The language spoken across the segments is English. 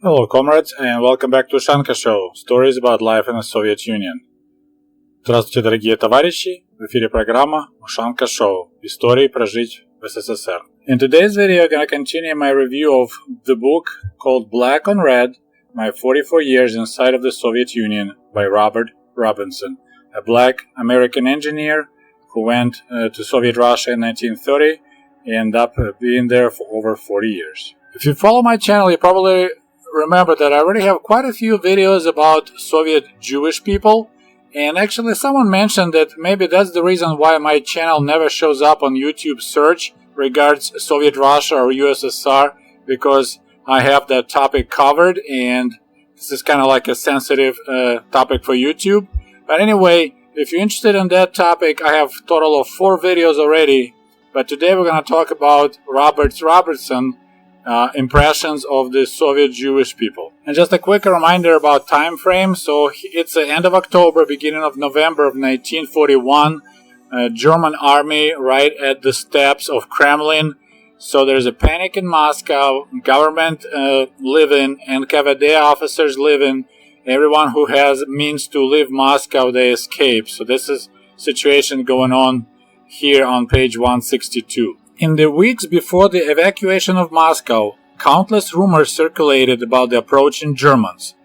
Hello, comrades, and welcome back to Ushanka Show, stories about life in the Soviet Union. Здравствуйте, дорогие товарищи! В эфире программа Ushanka Show, истории прожить в СССР. In today's video, I'm going to continue my review of the book called Black on Red, My 44 Years Inside of the Soviet Union by Robert Robinson, a black American engineer who went to Soviet Russia in 1930 and ended up being there for over 40 years. If you follow my channel, you probably remember that I already have quite a few videos about Soviet Jewish people, and actually someone mentioned that maybe that's the reason why my channel never shows up on YouTube search regards Soviet Russia or USSR, because I have that topic covered and this is kind of like a sensitive topic for YouTube. But anyway, if you're interested in that topic, I have a total of 4 videos already, but today we're going to talk about Robertson impressions of the Soviet Jewish people. And just a quick reminder about time frame. So it's the end of October, beginning of November of 1941. German army right at the steps of Kremlin. So there's a panic in Moscow. Government living and KVD officers living. Everyone who has means to leave Moscow, they escape. So this is situation going on here on page 162. In the weeks before the evacuation of Moscow, countless rumors circulated about the approaching Germans.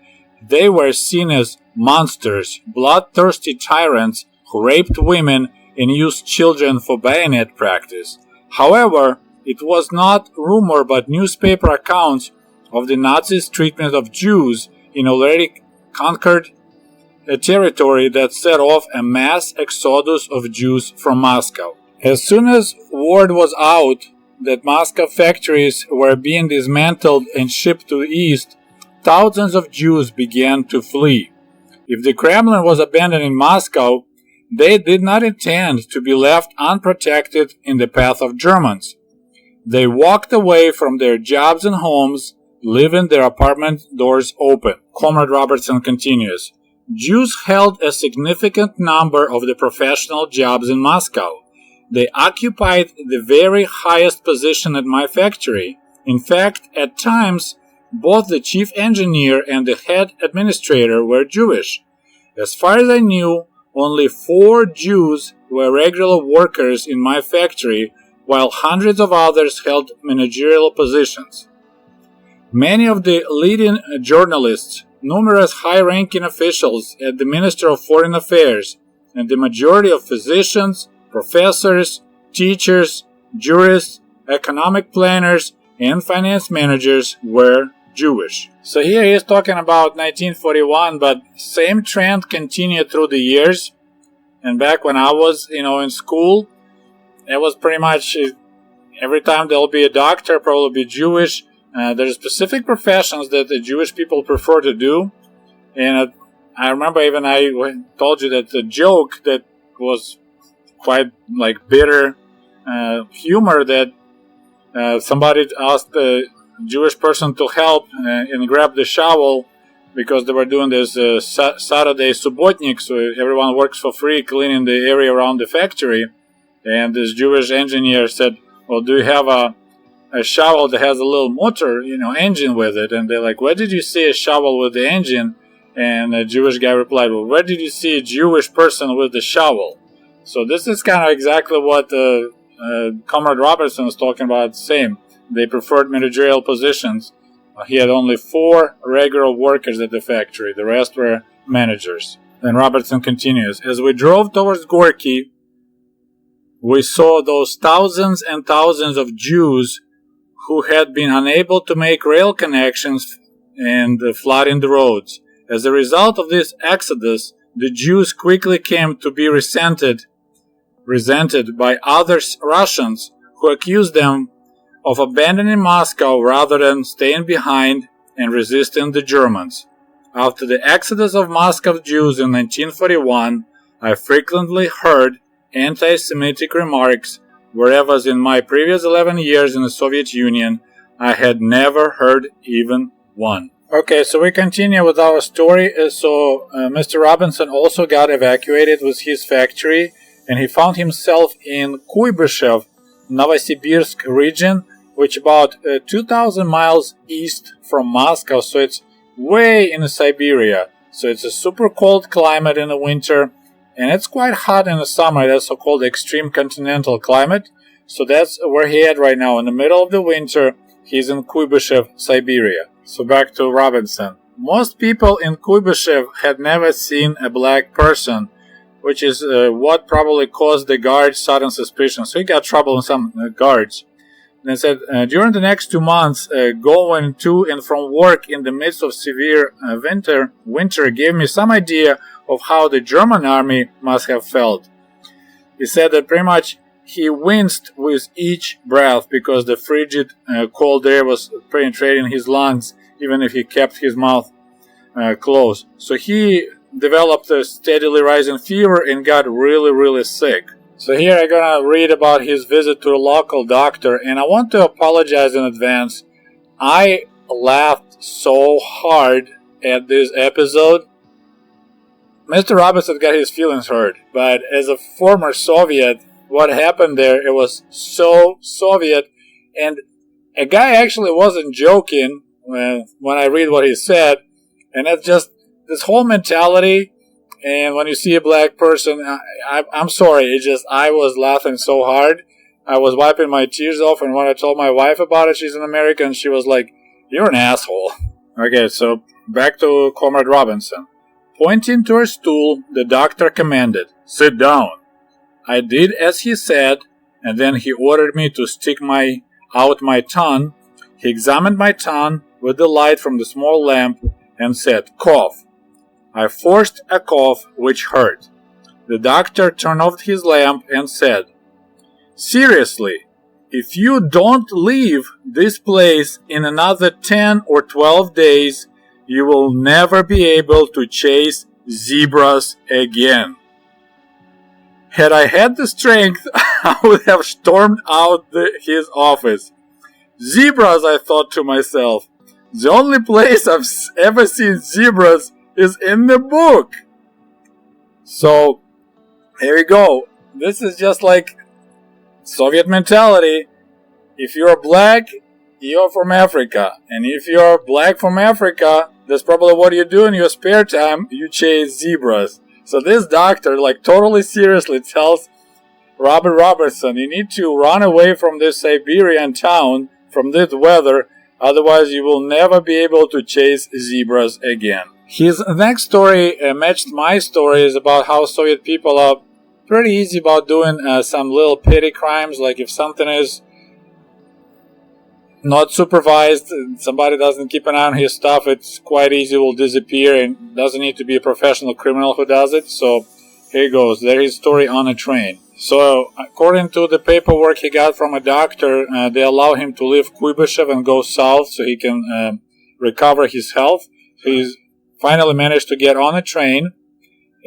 They were seen as monsters, bloodthirsty tyrants who raped women and used children for bayonet practice. However, it was not rumor but newspaper accounts of the Nazis' treatment of Jews in already conquered territory that set off a mass exodus of Jews from Moscow. As soon as word was out that Moscow factories were being dismantled and shipped to the east, thousands of Jews began to flee. If the Kremlin was abandoned in Moscow, they did not intend to be left unprotected in the path of Germans. They walked away from their jobs and homes, leaving their apartment doors open. Comrade Robertson continues, Jews held a significant number of the professional jobs in Moscow. They occupied the very highest position at my factory. In fact, at times, both the chief engineer and the head administrator were Jewish. As far as I knew, only 4 Jews were regular workers in my factory, while hundreds of others held managerial positions. Many of the leading journalists, numerous high-ranking officials at the Ministry of Foreign Affairs, and the majority of physicians, professors, teachers, jurists, economic planners, and finance managers were Jewish. So here he is talking about 1941, but same trend continued through the years. And back when I was, in school, it was pretty much every time there'll be a doctor, probably be Jewish. There's specific professions that the Jewish people prefer to do. And I remember even I told you that the joke that was quite like bitter humor that somebody asked a Jewish person to help and grab the shovel because they were doing this Saturday subotnik, so everyone works for free cleaning the area around the factory. And this Jewish engineer said, well, do you have a shovel that has a little motor, engine with it? And they're like, where did you see a shovel with the engine? And the Jewish guy replied, well, where did you see a Jewish person with the shovel? So this is kind of exactly what Comrade Robertson is talking about. Same. They preferred managerial positions. He had only 4 regular workers at the factory. The rest were managers. Then Robertson continues, as we drove towards Gorky, we saw those thousands and thousands of Jews who had been unable to make rail connections and flooding the roads. As a result of this exodus, the Jews quickly came to be resented by other Russians who accused them of abandoning Moscow rather than staying behind and resisting the Germans. After the exodus of Moscow Jews in 1941, I frequently heard anti-Semitic remarks, whereas in my previous 11 years in the Soviet Union, I had never heard even one. Okay, so we continue with our story. So Mr. Robinson also got evacuated with his factory, and he found himself in Kuybyshev, Novosibirsk region, which about 2,000 miles east from Moscow, so it's way in Siberia. So it's a super cold climate in the winter, and it's quite hot in the summer. That's so-called extreme continental climate. So that's where he is right now. In the middle of the winter, he's in Kuibyshev, Siberia. So back to Robinson. Most people in Kuibyshev had never seen a black person, which is what probably caused the guards sudden suspicion. So he got trouble with some guards. They said, during the next 2 months, going to and from work in the midst of severe winter gave me some idea of how the German army must have felt. He said that pretty much he winced with each breath because the frigid cold air was penetrating his lungs, even if he kept his mouth closed. So he developed a steadily rising fever and got really, really sick. So here I'm gonna read about his visit to a local doctor, and I want to apologize in advance. I laughed so hard at this episode. Mr. Robinson got his feelings hurt, but as a former Soviet, what happened there, it was so Soviet, and a guy actually wasn't joking when I read what he said, and that's just this whole mentality. And when you see a black person, I'm sorry, I was laughing so hard. I was wiping my tears off, and when I told my wife about it, she's an American, she was like, "You're an asshole." Okay, so back to Comrade Robinson. Pointing to her stool, the doctor commanded, "Sit down." I did as he said, and then he ordered me to stick out my tongue. He examined my tongue with the light from the small lamp and said, "Cough." I forced a cough which hurt. The doctor turned off his lamp and said, "Seriously, if you don't leave this place in another 10 or 12 days, you will never be able to chase zebras again." Had I had the strength, I would have stormed out his office. Zebras, I thought to myself. The only place I've ever seen zebras is in the book. So, here we go. This is just like Soviet mentality. If you're black, you're from Africa. And if you're black from Africa, that's probably what you do in your spare time. You chase zebras. So this doctor, like, totally seriously tells Robert Robertson, you need to run away from this Siberian town, from this weather, otherwise you will never be able to chase zebras again. His next story matched my stories about how Soviet people are pretty easy about doing some little petty crimes, like if something is not supervised, somebody doesn't keep an eye on his stuff, it's quite easy, will disappear, and doesn't need to be a professional criminal who does it. So here goes. There is a story on a train. So according to the paperwork he got from a doctor, they allow him to leave Kuibyshev and go south so he can recover his health. He's finally managed to get on a train,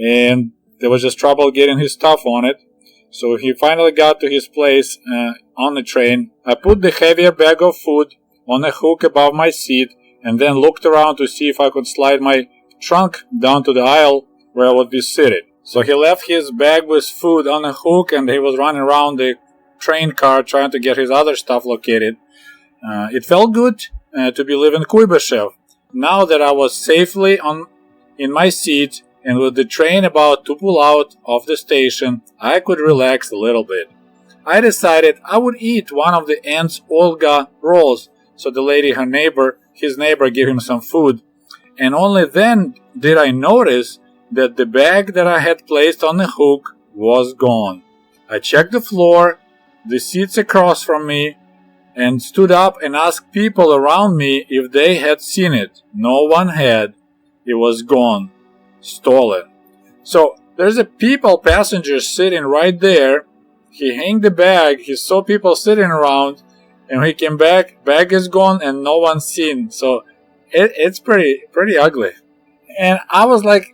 and there was just trouble getting his stuff on it. So he finally got to his place on the train. I put the heavier bag of food on a hook above my seat and then looked around to see if I could slide my trunk down to the aisle where I would be seated. So he left his bag with food on a hook and he was running around the train car trying to get his other stuff located. It felt good to be leaving Kuibyshev. Now that I was safely in my seat and with the train about to pull out of the station, I could relax a little bit. I decided I would eat one of the aunt's Olga rolls, so the lady, his neighbor, gave him some food. And only then did I notice that the bag that I had placed on the hook was gone. I checked the floor, the seats across from me, and stood up and asked people around me if they had seen it. No one had. It was gone. Stolen. So there's a passenger sitting right there. He hung the bag. He saw people sitting around, and when he came back, bag is gone and no one's seen. So it's pretty ugly. And I was like,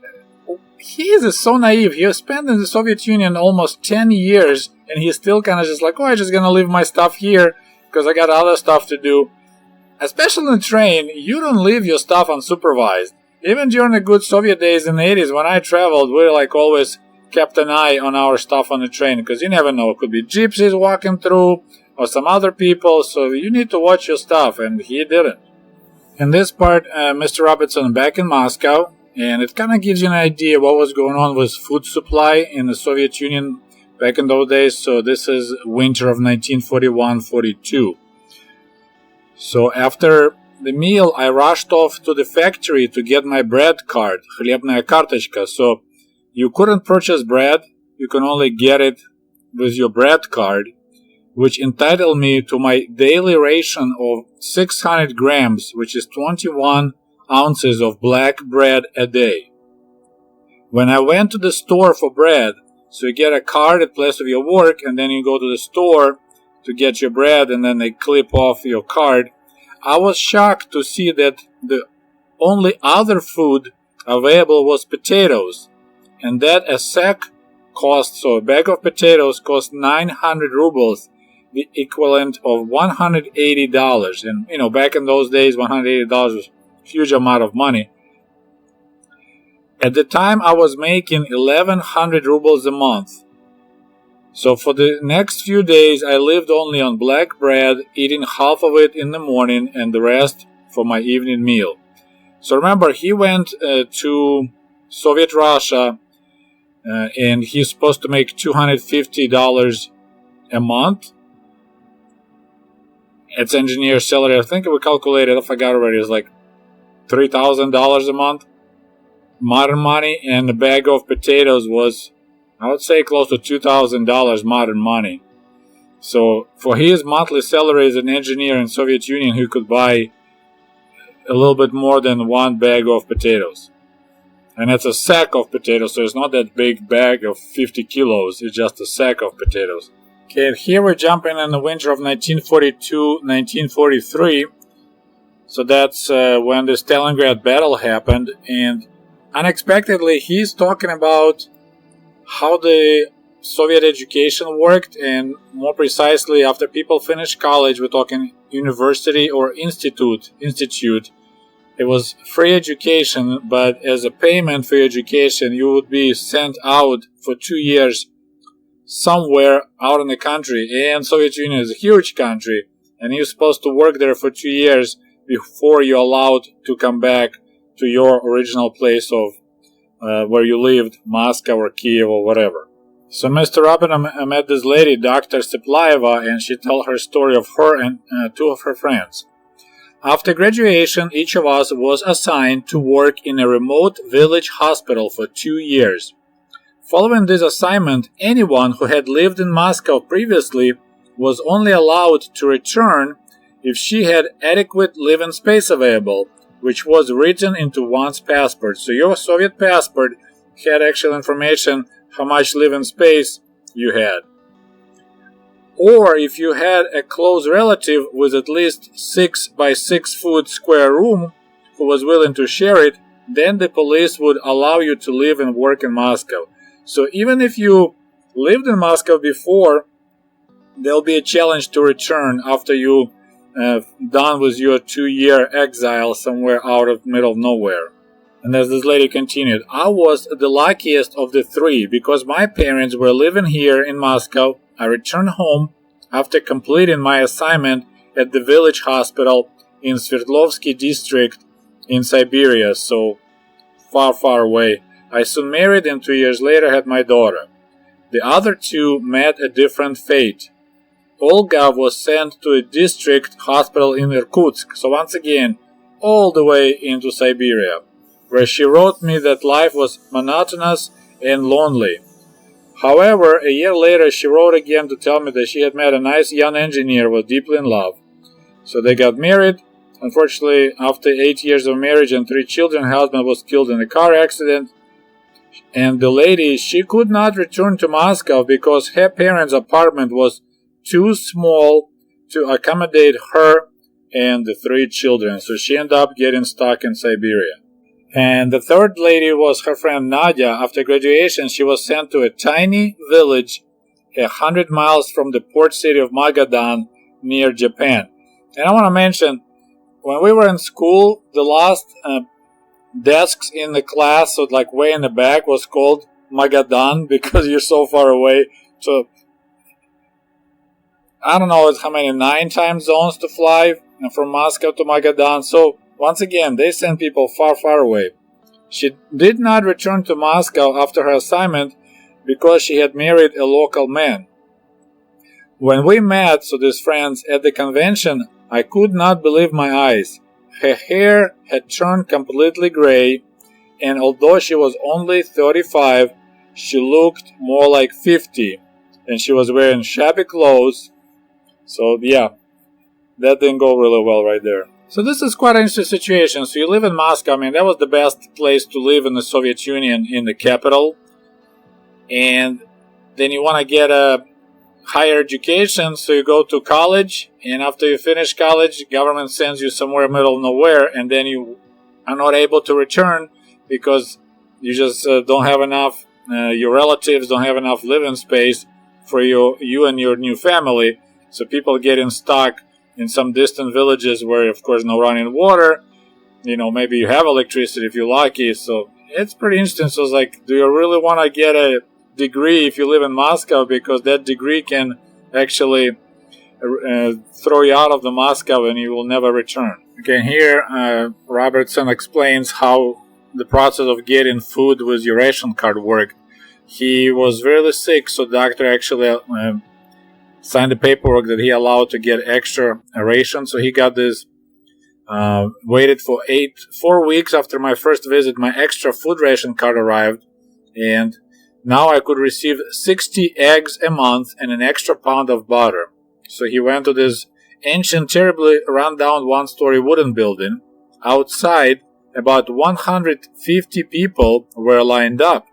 he is so naive. He spent in the Soviet Union almost 10 years, and he's still kind of just like, I'm just gonna leave my stuff here because I got other stuff to do. Especially on the train, you don't leave your stuff unsupervised. Even during the good Soviet days in the 80s, when I traveled, we like always kept an eye on our stuff on the train, because you never know. It could be gypsies walking through, or some other people, so you need to watch your stuff, and he didn't. In this part, Mr. Robertson back in Moscow, and it kind of gives you an idea what was going on with food supply in the Soviet Union back in those days. So this is winter of 1941-42. So after the meal, I rushed off to the factory to get my bread card, хлебная карточка. So you couldn't purchase bread, you can only get it with your bread card, which entitled me to my daily ration of 600 grams, which is 21 ounces of black bread a day. When I went to the store for bread, so you get a card at place of your work, and then you go to the store to get your bread, and then they clip off your card, I was shocked to see that the only other food available was potatoes, and that a sack cost, so a bag of potatoes cost 900 rubles, the equivalent of $180. And, back in those days, $180 was a huge amount of money. At the time, I was making 1,100 rubles a month. So for the next few days, I lived only on black bread, eating half of it in the morning and the rest for my evening meal. So remember, he went to Soviet Russia, and he's supposed to make $250 a month. It's engineer salary. I think we calculated, I forgot already, it's like $3,000 a month. Modern money, and a bag of potatoes was, I would say, close to $2,000 modern money. So for his monthly salary as an engineer in Soviet Union, he could buy a little bit more than one bag of potatoes. And it's a sack of potatoes, so it's not that big bag of 50 kilos, it's just a sack of potatoes. Okay, here we're jumping in the winter of 1942-1943. So that's when the Stalingrad battle happened, and unexpectedly he's talking about how the Soviet education worked, and more precisely, after people finished college, we're talking university or institute. It was free education, but as a payment for education, you would be sent out for 2 years somewhere out in the country. And Soviet Union is a huge country, and you're supposed to work there for 2 years before you're allowed to come back to your original place of where you lived, Moscow or Kiev or whatever. So Mr. Robin met this lady, Dr. Steplaeva, and she told her story of her and two of her friends. After graduation, each of us was assigned to work in a remote village hospital for 2 years. Following this assignment, anyone who had lived in Moscow previously was only allowed to return if she had adequate living space available, which was written into one's passport. So your Soviet passport had actual information how much living space you had. Or if you had a close relative with at least 6 by 6 foot square room who was willing to share it, then the police would allow you to live and work in Moscow. So even if you lived in Moscow before, there'll be a challenge to return after you done with your 2-year exile somewhere out of middle of nowhere. And as this lady continued, I was the luckiest of the 3 because my parents were living here in Moscow. I returned home after completing my assignment at the village hospital in Sverdlovsky district in Siberia, so far, far away. I soon married and 2 years later had my daughter. The other 2 met a different fate. Olga was sent to a district hospital in Irkutsk, so once again, all the way into Siberia, where she wrote me that life was monotonous and lonely. However, a year later, she wrote again to tell me that she had met a nice young engineer, was deeply in love. So they got married. Unfortunately, after 8 years of marriage and 3 children, her husband was killed in a car accident. And the lady, she could not return to Moscow because her parents' apartment was too small to accommodate her and the 3 children. So she ended up getting stuck in Siberia. And the third lady was her friend Nadia. After graduation, she was sent to a tiny village 100 miles from the port city of Magadan near Japan. And I want to mention, when we were in school, the last desks in the class, so like way in the back, was called Magadan because you're so far away. So I don't know how many, 9 time zones to fly from Moscow to Magadan. So once again, they send people far, far away. She did not return to Moscow after her assignment because she had married a local man. When we met, so these friends, at the convention, I could not believe my eyes. Her hair had turned completely gray, and although she was only 35, she looked more like 50, and she was wearing shabby clothes. So yeah, that didn't go really well right there. So this is quite an interesting situation. So you live in Moscow. I mean, that was the best place to live in the Soviet Union, in the capital. And then you want to get a higher education, so you go to college. And after you finish college, the government sends you somewhere middle of nowhere. And then you are not able to return because you just don't have enough, your relatives don't have enough living space for you and your new family. So people getting stuck in some distant villages where, of course, no running water. You know, maybe you have electricity if you're lucky. So it's pretty interesting. So it's like, do you really want to get a degree if you live in Moscow? Because that degree can actually throw you out of the Moscow and you will never return. Again, here Robertson explains how the process of getting food with your ration card worked. He was really sick, so the doctor actually signed the paperwork that he allowed to get extra ration. So he got this, waited for 4 weeks after my first visit, my extra food ration card arrived, and now I could receive 60 eggs a month and an extra pound of butter. So he went to this ancient, terribly run-down one-story wooden building. Outside, about 150 people were lined up.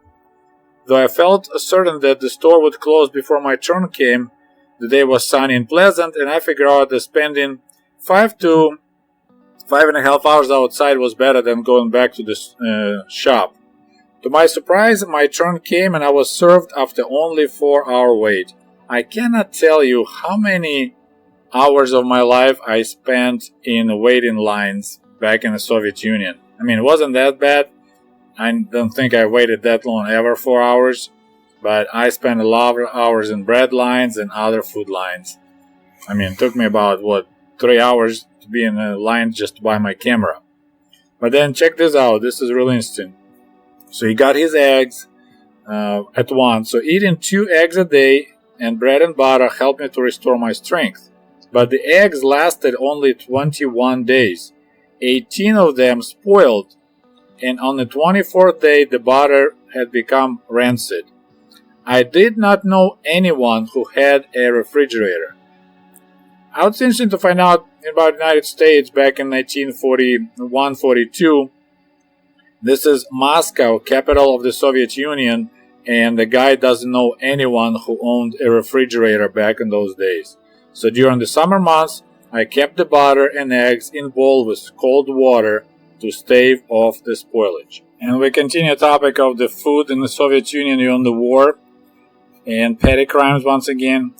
Though I felt certain that the store would close before my turn came, the day was sunny and pleasant, and I figured out that spending 5 to 5.5 hours outside was better than going back to the shop. To my surprise, my turn came and I was served after only 4-hour wait. I cannot tell you how many hours of my life I spent in waiting lines back in the Soviet Union. I mean, it wasn't that bad. I don't think I waited that long ever, 4 hours. But I spent a lot of hours in bread lines and other food lines. I mean, it took me about, 3 hours to be in a line just to buy my camera. But then check this out. This is really interesting. So he got his eggs at once. So eating 2 eggs a day and bread and butter helped me to restore my strength. But the eggs lasted only 21 days. 18 of them spoiled. And on the 24th day, the butter had become rancid. I did not know anyone who had a refrigerator. It's interesting to find out about the United States back in 1941-42. This is Moscow, capital of the Soviet Union, and the guy doesn't know anyone who owned a refrigerator back in those days. So during the summer months, I kept the butter and eggs in bowl with cold water to stave off the spoilage. And we continue the topic of the food in the Soviet Union during the war and petty crimes once again.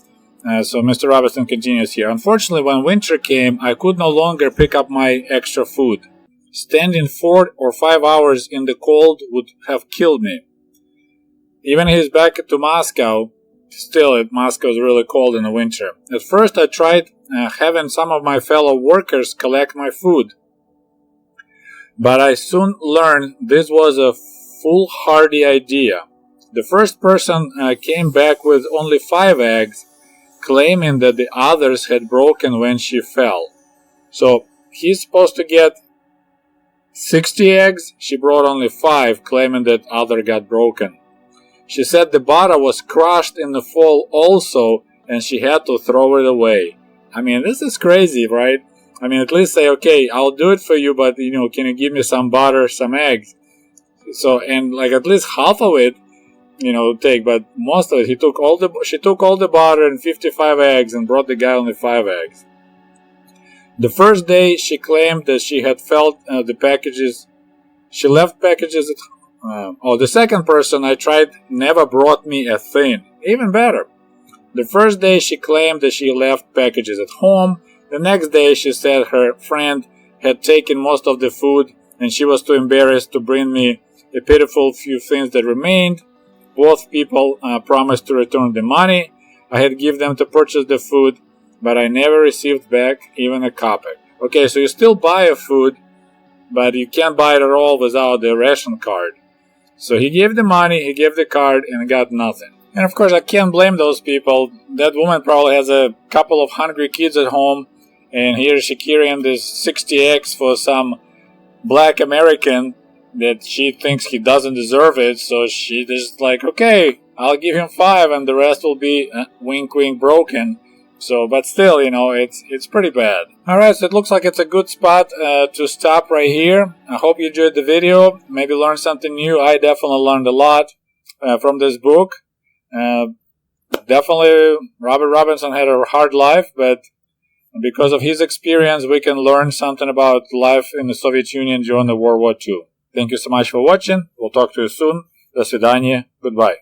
So Mr. Robertson continues here. Unfortunately, when winter came, I could no longer pick up my extra food. Standing 4 or 5 hours in the cold would have killed me. Even he's back to Moscow, still Moscow is really cold in the winter. At first I tried having some of my fellow workers collect my food. But I soon learned this was a foolhardy idea. The first person came back with only 5 eggs, claiming that the others had broken when she fell. So he's supposed to get 60 eggs. She brought only 5, claiming that other got broken. She said the butter was crushed in the fall also, and she had to throw it away. I mean, this is crazy, right? I mean, at least say, okay, I'll do it for you, but, can you give me some butter, some eggs? So, and like at least half of it, take, but most of it, she took all the butter and 55 eggs and brought the guy only 5 eggs. The first day, she claimed that she had felt the packages, she left packages at the second person I tried never brought me a thing. Even better. The first day, she claimed that she left packages at home. The next day, she said her friend had taken most of the food and she was too embarrassed to bring me a pitiful few things that remained. Both people promised to return the money I had given them to purchase the food. but I never received back even a kopeck. Okay, so you still buy a food, but you can't buy it at all without the ration card. So he gave the money, he gave the card, and got nothing. And of course, I can't blame those people. That woman probably has a couple of hungry kids at home, and here she carrying this 60 eggs for some black American that she thinks he doesn't deserve it. So she just like, okay, I'll give him 5, and the rest will be wink wink broken. So, but still, it's pretty bad. Alright, so it looks like it's a good spot to stop right here. I hope you enjoyed the video, maybe learned something new. I definitely learned a lot from this book. Definitely, Robert Robinson had a hard life, but because of his experience, we can learn something about life in the Soviet Union during the World War II. Thank you so much for watching. We'll talk to you soon. До свидания. Goodbye.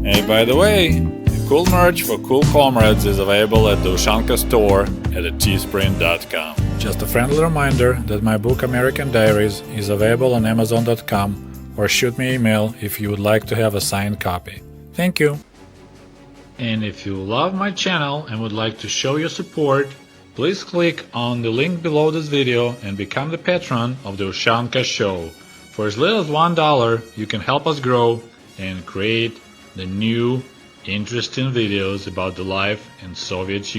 Hey, by the way, cool merch for cool comrades is available at the Ushanka store at teespring.com. Just a friendly reminder that my book American Diaries is available on Amazon.com, or shoot me an email if you would like to have a signed copy. Thank you. And if you love my channel and would like to show your support, please click on the link below this video and become the patron of the Ushanka Show. For as little as $1, you can help us grow and create the new, interesting videos about the life in Soviet Union.